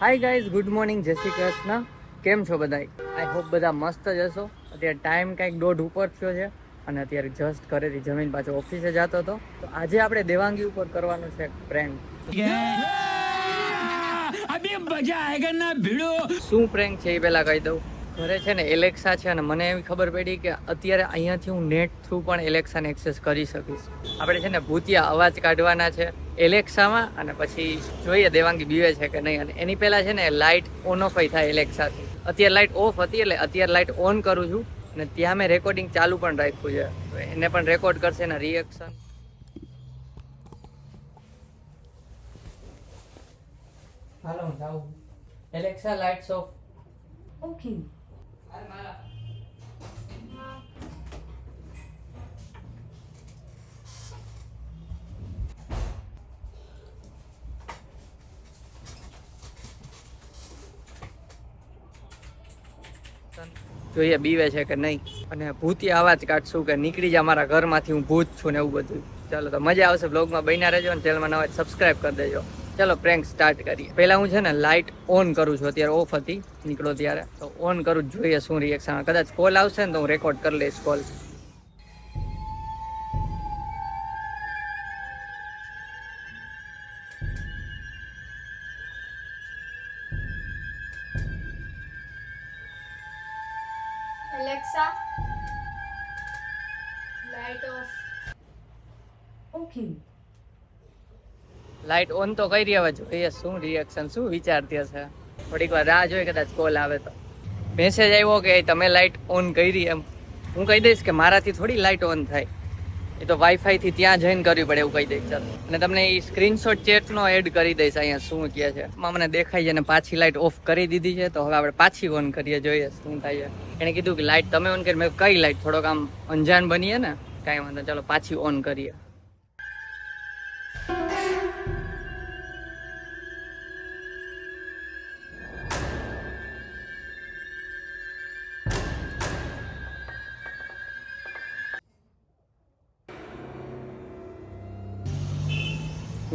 Hi guys, good morning, જય શ્રી કૃષ્ણ. કેમ છો બધા? આઈ હોપ બધા મસ્ત જ હશો. અત્યારે ટાઈમ કંઈક 1:30 ઉપર થયો છે અને અત્યારે જસ્ટ ઘરેથી જમીન પાછો ઓફિસે જતો હતો. તો આજે આપણે દેવાંગી ઉપર કરવાનું છે પ્રેન્ક. શું પ્રેન્ક છે એ પહેલા કહી દઉં. ઘરે છે ને એલેક્સા છે અને મને એવી ખબર પડી કે અત્યારે અહીંયાથી હું નેટ થ્રુ પણ એલેક્સાને એક્સેસ કરી શકીશ. આપણે છે ને ભૂતિયા અવાજ કાઢવાના છે એલેક્સામાં અને પછી જોઈએ દેવાંગી બીવે છે કે નહીં. અને એની પહેલા છે ને લાઇટ ઓન ઓફ થાય એલેક્સાથી. અત્યારે લાઇટ ઓફ હતી એટલે અત્યારે લાઇટ ઓન કરું છું અને ત્યાં મેં રેકોર્ડિંગ ચાલુ પણ રાખ્યું છે. એને પણ રેકોર્ડ કરશે એના રિએક્શન. હાલો હું જાઉં. Alexa lights of. ઓકે. જોઈએ બીવે છે કે નહીં અને ભૂતિયા અવાજ કાઢશું કે નીકળી જાય મારા ઘરમાંથી, હું ભૂત છું ને એવું બધું. ચાલો તો મજા આવશે. બ્લોગમાં બન્યા રહેજો અને ચેનલમાં નવા સબસ્ક્રાઇબ કરી દેજો. ચાલો પ્રેન્ક સ્ટાર્ટ કરીએ. પહેલા હું છે ને લાઇટ ઓન કરું છું. અત્યારે ઓફ હતી નીકળો ત્યારે, તો ઓન કરું જોઈએ શું રિએક્શન. કદાચ કોલ આવશે ને તો હું રેકોર્ડ કરી લઈશ call. Alexa, light off. Okay. Light on તો કરી હવે જોઈએ શું રિએક્શન, શું વિચારતી હશે. થોડીક વાર રાહ જોઈએ, કદાચ કોલ આવે તો. મેસેજ આવ્યો કે તમે લાઇટ ઓન કરી એમ. હું કહી દઈશ કે મારાથી થોડી લાઇટ ઓન થાય, એ તો વાઈફાઈ થી ત્યાં જઈને કરવી પડે એવું કહી દઈશ. ચાલો અને તમને એ સ્ક્રીનશોટ ચેટનો એડ કરી દઈશ અહીંયા શું કહે છે. એમાં મને દેખાય છે અને પાછી લાઇટ ઓફ કરી દીધી છે. તો હવે આપણે પાછી ઓન કરીએ, જોઈએ શું થાય છે. એને કીધું કે લાઇટ તમે ઓન કરી. મેં કઈ લાઇટ, થોડોક આમ અંજાન બનીએ ને, કાંઈ વાંધો. ચાલો પાછી ઓન કરીએ.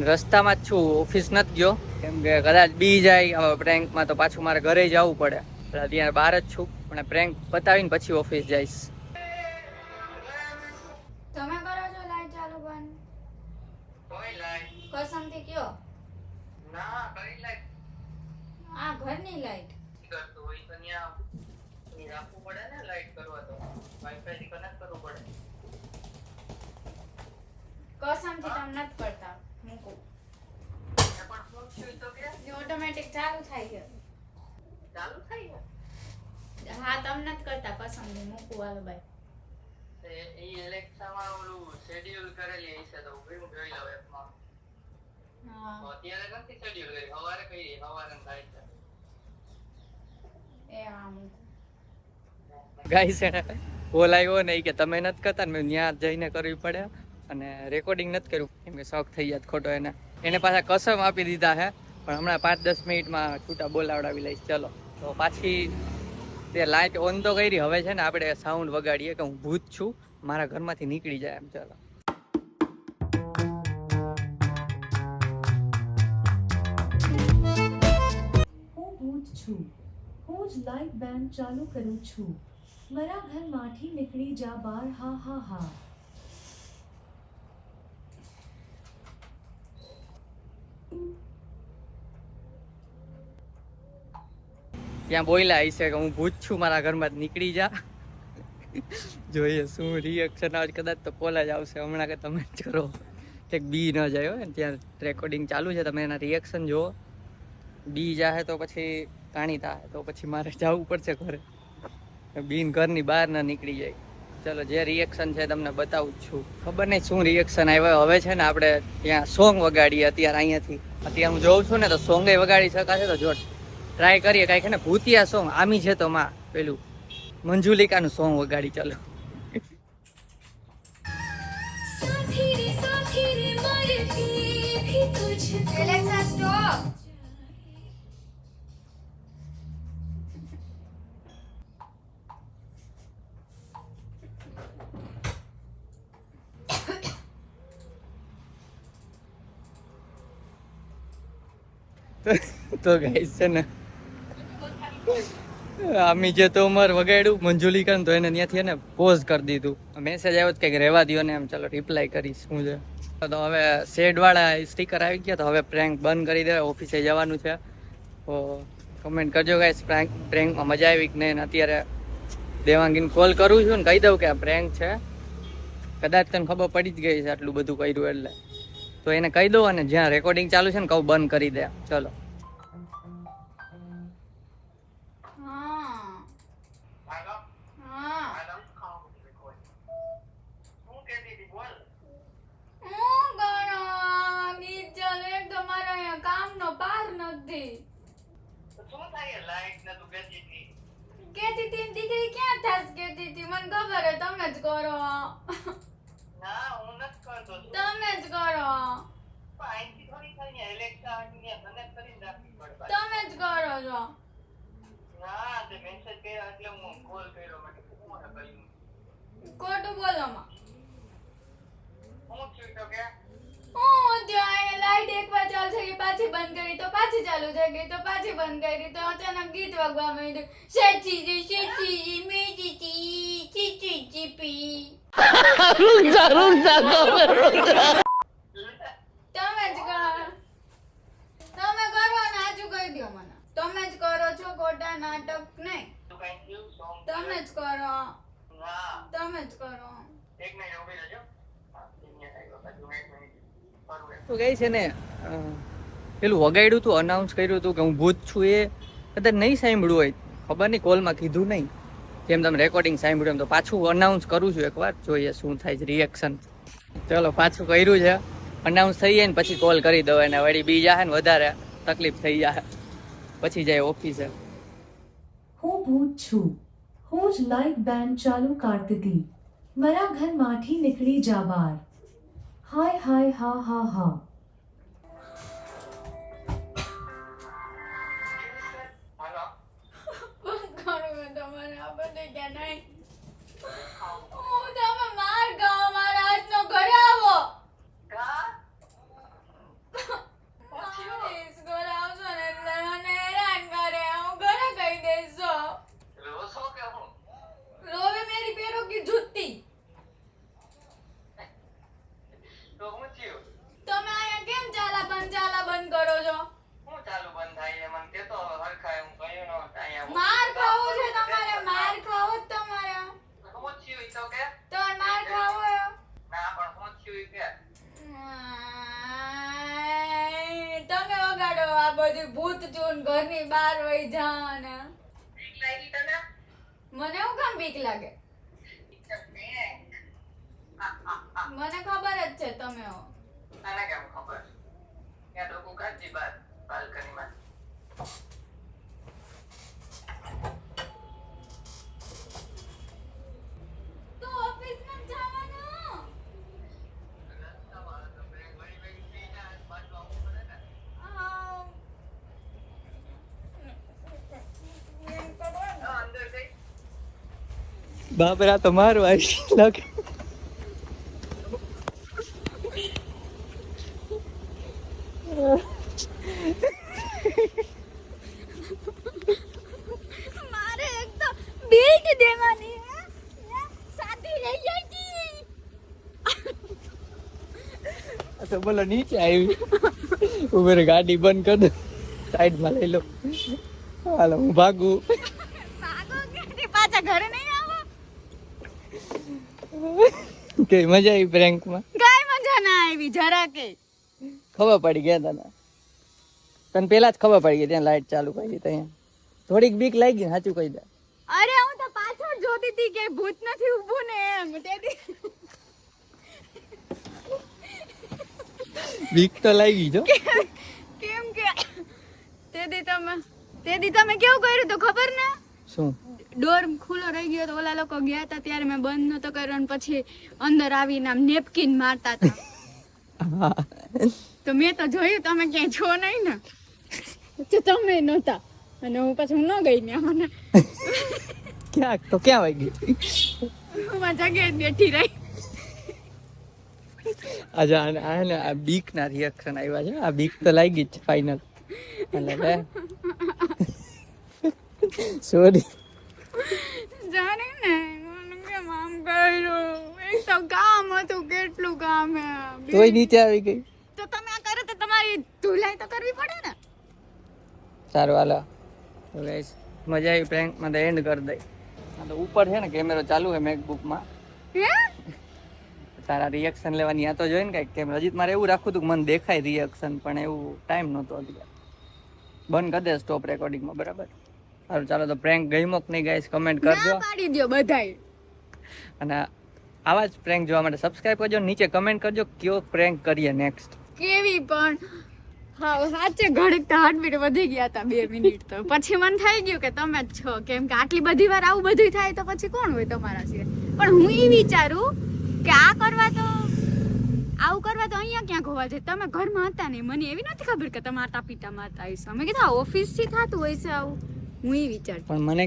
રસ્તામાં જ છું, ઓફિસ નથી ગયો કેમ કે કદાચ બી જાય પ્રેન્કમાં તો પાછું મારે ઘરે જવું પડે. ત્યાં બહાર જ છું પણ પ્રેન્ક પતાવીને પછી ઓફિસ જઈશ. તમે કરો છો લાઈટ ચાલુ બંધ? કોઈ લાઈટ કસમથી કયો? ના, કઈ લાઈટ? આ ઘરની લાઈટ. કરતો હોય તો ત્યાં રાખવું પડે ને લાઈટ કરવા તો. વાઈફાઈ થી કનેક્ટ કરવું પડે. કસમથી તમે નથી કરતા. મૂકો. પણ શું થયું તો કે ઓટોમેટિક ચાલુ થાય છે. ચાલુ થઈ ગયું. હા, તમે નથી કરતા કસમથી. મૂકો હાલો બાય. એ એલેક્સામાં ઓલું શેડ્યુલ કરેલી હશે તો હું જોઈ લઉં એપમાં. હા. અત્યારે નથી શેડ્યુલ કરી, સવારે કઈ સવારે થાય છે. એ આમ ગાઈસ એને કોલ આવ્યો ને કે તમે નથી કરતા ને, મેં ત્યાં જઈને કરવી પડે અને રેકોર્ડિંગ નથી કર્યું કેમ કે શોખ થઈ જાય ખોટો. એને પાછા કસમ આપી દીધા છે પણ હમણાં 5-10 મિનિટમાં છૂટા બોલાવડાવી લઈશ. ચલો તો પાછી તે લાઇટ ઓન તો કરી. હવે છે ને આપણે સાઉન્ડ વગાડીએ કે હું ભૂત છું, મારા ઘરમાંથી નીકળી જાય એમ. ચાલો હું ભૂત છું. હું જ લાઇટ બેન્ડ ચાલુ કરું છું. મારા ઘરમાંથી નીકળી જા બહાર. હા હા હા. ત્યાં બોલ્યા હશે કે હું ભૂત છું, મારા ઘરમાં નીકળી જા. જોઈએ શું રિએક્શન આવે. કદાચ તો કોલ જ આવશે હમણાં કે તમે જ કરો. એક બી ન જાય હોય ને, ત્યાં રેકોર્ડિંગ ચાલુ છે, તમે એના રિએક્શન જુઓ. બી જાહે તો પછી કાણી થાય તો પછી મારે જવું પડશે ઘરે. બીન ઘરની બહાર ના નીકળી જાય. ચલો જે રિએક્શન છે તમને બતાવું જ છું. ખબર નહીં શું રિએક્શન આવ્યો. હવે છે ને આપણે ત્યાં સોંગ વગાડીએ. અત્યારે અહીંયાથી અત્યારે હું જોઉં છું ને તો સોંગ વગાડી શકાશે. તો જો ટ્રાય કરીએ કાંઈક ને ભૂતિયા સોંગ. આમી છે તો માં પેલું મંજુલિકાનું સોંગ વગાડી. ચાલો Alexa, stop. તો ગાઈસ છે ને આમી જે તો ઉમર વગાડ્યું મંજુલી કરે તો એને ત્યાંથી ને પોઝ કરી દીધું. મેસેજ આવ્યો કંઈક રહેવા દો ને એમ, ચલો રિપ્લાય કરીશ શું છે. તો હવે શેડ વાળા સ્ટીકર આવી ગયા તો હવે પ્રેન્ક બંધ કરી દેવાય, ઓફિસે જવાનું છે. તો કમેન્ટ કરજો ગાઈસ પ્રેન્કમાં મજા આવી કે નહીં. અત્યારે દેવાંગીને કોલ કરું છું ને કહી દઉં કે આ પ્રેન્ક છે. કદાચ તને ખબર પડી જ ગઈ છે આટલું બધું કર્યું એટલે, તો એને કહી દઉં અને જ્યાં રેકોર્ડિંગ ચાલુ છે ને કહું બંધ કરી દે. ચલો કેતી તી દીકરી ક્યાં થાસ કેતી તી મને ખબર હે તમે જ કરો. ના હું નથી કરતો. તમે જ કરો. અહીંથી થોડી થાય ને ઇલેક્શન ને મને કરીને રાખવી પડે. તમે જ કરો છો. ના તે મેસેજ કર્યો એટલે હું કોલ કર્યો મને શું કર્યું. ખોટું બોલો માં. હું છું તો કે હું ત્યાં લાઈટ એકવાર ચાલુ થઈ ગઈ, પાછી બંધ કરી તો પાછી ચાલુ થઈ ગઈ, તો પાછી બંધ કરી તો અચાનક ગીત વાગવા માંડ્યું. શેચી શેચી મેચી ચીચી ચીપી. તમે જ કરો. તમે કરો ને આજુ કહી દો મને. તમે જ કરો છો ખોટા નાટક નહીં. તું કઈ થયું સોંગ તમે જ કરો. ના તમે જ કરો. એક મિનિટ ઉભી રહેજો. હા અહીંયા આવ્યો બાજુ એક મિનિટ ફરવું તો ગઈ છે ને પેલું વગાડ્યું તું, અનાઉન્સ કર્યું હતું કે હું ભૂત છું, એ કદાચ નહીં સાંભળ્યું હોય, ખબર નહીં કોલમાં કીધું નહીં. જેમ તમે રેકોર્ડિંગ સાંભળ્યું એમ તો પાછું અનાઉન્સ કરું છું એકવાર, જોઈએ શું થાય છે રિએક્શન. ચલો પાછું કર્યું છે, અનાઉન્સ થઈ જાય ને પછી કોલ કરી દો એને, વળી બી જાય ને વધારે તકલીફ થઈ જાય પછી જાય ઓફિસે. હું ભૂત છું. હું જ લાઇટ બેન ચાલુ કરતી. મારા ઘરમાંથી નીકળી જા બહાર. હાય હાય હા હા હા. હાલો બંધ કરો મેં તમારે આ બધે ક્યાં નહીં. હું તમે માર ખાઓ, મારા હાથનો ઘરે આવો. કા પ્લીઝ ઘરે આવશો ને એટલે મને હેરાન કરે. હું ઘરે કહી દઈશ જો. રોસો કે હું રોવે મેરી પેરો કી જુત્તી. તો હું થયું તમે અહીંયા કેમ ચાલા બંધ કરો છો? હું ચાલુ બંધ થાય મને કેતો હવે હરખાય હું કયો નો અહીંયા માર ખાવો છે તમારે, માર ખાવો જ તમારે. હું થયું તો કે તમારે માર ખાવો હે? ના પણ હું થયું કે તમે વગાડો આ બધું ભૂત ચૂન ઘરની બહાર વહી જા ને. બીક લાગી તને મને હું કામ બીક લાગે? મને ખબર જ છે તમે હો. આને કેમ ખબર ત્યાં તો કાઢી બાર બાલ્કનીમાં તો ઓફિસ માં જવાનું. રસ્તામાં તો બ્રેક વળી વળી થઈ જાય પાછું આવવું પડે ને અંદર ગઈ બાપરા તો મારું આવી લાગે. મારે એક તો બેલ્ટ દેવાની હે, સાથી લઈ જાય તો બોલો નીચે આવી ઉભેર ગાડી બંધ કરી દો, સાઈડમાં લઈ લો. હાલો હું ભાગું. ભાગો કે પાછા ઘરે નહીં આવો. કે મજા આવી પ્રેન્કમાં? કાઈ મજા ના આવી જરા કે. ખબર પડી ગયા તને? તને પેલા જ ખબર પડી ગઈ ત્યાં લાઈટ ચાલુ કરી ત્યાં થોડીક બીક લાગી, સાચું કહી દે. અરે હું તો પાછળ જોતી હતી કે ભૂત નથી ઊભું ને એમ. બીક તો લાગી જો. કેમ કે તેદી તમે કેવું કર્યું તો ખબર ને? શું? ડોર ખુલ્લો રહી ગયો તો ઓલા લોકો ગયા હતા ત્યારે મેં બંધ નતો કર્યો અને પછી અંદર આવીને આમ નેપકિન મારતા હતા. તો મેં તો જોયું તમે ક્યાંય છો નહીં ને, તો તમે નહોતા અને હું પછી હું ન ગઈ ને મને ક્યાં તો ક્યાં વાગી? હું જગ્યાએ જ બેઠી રહી. આ બીક ના રિએક્શન આવ્યા છે, આ બીક તો લાગી જ ફાઇનલ. એટલે બે સોરી જાણે ને મને કેમ આમ કર્યું એક તો કામ હતું કેટલું કામ હે તોય નીચે આવી ગઈ. તો તમે આ કરો તો તમારી ધુલાઈ તો કરવી પડે ને સારું હાલો તો ગાઈસ મજા આવી પ્રેન્ક માં એન્ડ કરી દઈ. આ તો ઉપર છે ને કેમેરો ચાલુ છે મેકબુક માં. હે તારા રિએક્શન લેવાની આ તો જોઈ ને કઈક કેમ હજી મારે એવું રાખવું હતું કે મને દેખાય રિએક્શન પણ એવું ટાઈમ નહોતો અત્યારે. બંધ કરી દે સ્ટોપ રેકોર્ડિંગમાં બરાબર. સારું ચાલો તો પ્રેન્ક ગમ્યો કે નહીં ગાઈસ કમેન્ટ કરજો ના પાડી દ્યો બધાય અને આવા જ પ્રેન્ક જોવા માટે સબસ્ક્રાઇબ કરજો નીચે કમેન્ટ કરજો કયો પ્રેન્ક કરીએ નેક્સ્ટ. કેવી પણ હા સાચે ઘડીક તો હાર્ટબીટ વધી ગયા હતા 2 મિનિટ તો પછી મને થઈ ગયું કે તમે જ છો કેમ કે આટલી બધી વાર આવું બધું થાય તો પછી કોણ હોય તમારા સિવાય પણ હું એ વિચારું કે આ કરવા તો આવું કરવા તો અહીંયા ક્યાંક હોવા જોઈએ તમે ઘરમાં હતા નહીં મને એવી નથી ખબર કે તમે આટા પીટામાં હતા હશો અમે કીધું ઓફિસ થી થતું હોય છે આવું હું એ વિચારતી પણ મને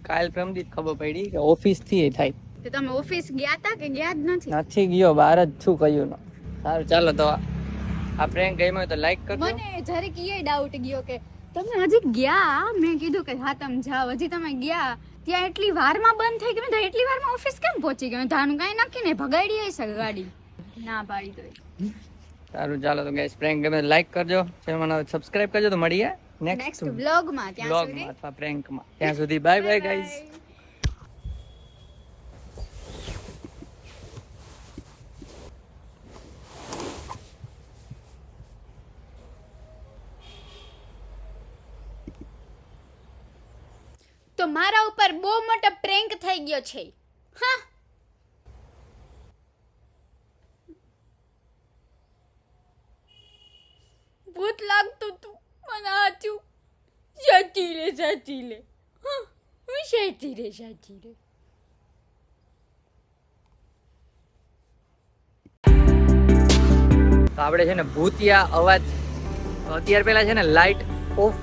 કાલ પ્રમદી ખબર પડી કે ઓફિસ થી થાય. તો તમે ઓફિસ ગયા હતા કે ગયા જ નથી નથી ગયો બહાર જ છું કયું ન. સારું ચાલો તો આ પ્રેન્ક ગમ્યો હોય તો લાઈક કરજો. મને જરીક એ ડાઉટ ગયો કે તમે હજી ગયા મેં કીધું કે હા તમે જાઓ હજી તમે ગયા ત્યાં એટલી વારમાં બંધ થઈ ગઈ મેં કીધું એટલી વારમાં ઓફિસ કેમ પહોંચી ગઈ ધાનું કાંઈ નક્કી નહીં ભગાડી હશે ગાડી ના પાડી દો સારું ચાલો તો ગાઈસ પ્રેન્ક ગમે લાઈક કરજો ચેનલને સબસ્ક્રાઇબ કરજો તો મળીએ નેક્સ્ટ નેક્સ્ટ બ્લોગમાં ત્યાં સુધી બ્લોગમાં અથવા પ્રેન્કમાં. ત્યાં સુધી બાય બાય ગાઈસ. તો મારા ઉપર બહુ મોટો પ્રેન્ક થઈ ગયો છે હા ભૂત લાગતું તું મને આચું સાચી લે હા હું સાચી રે તો આપણે છે ને ભૂતિયા અવાજ અત્યાર પહેલા છે ને લાઇટ ઓફ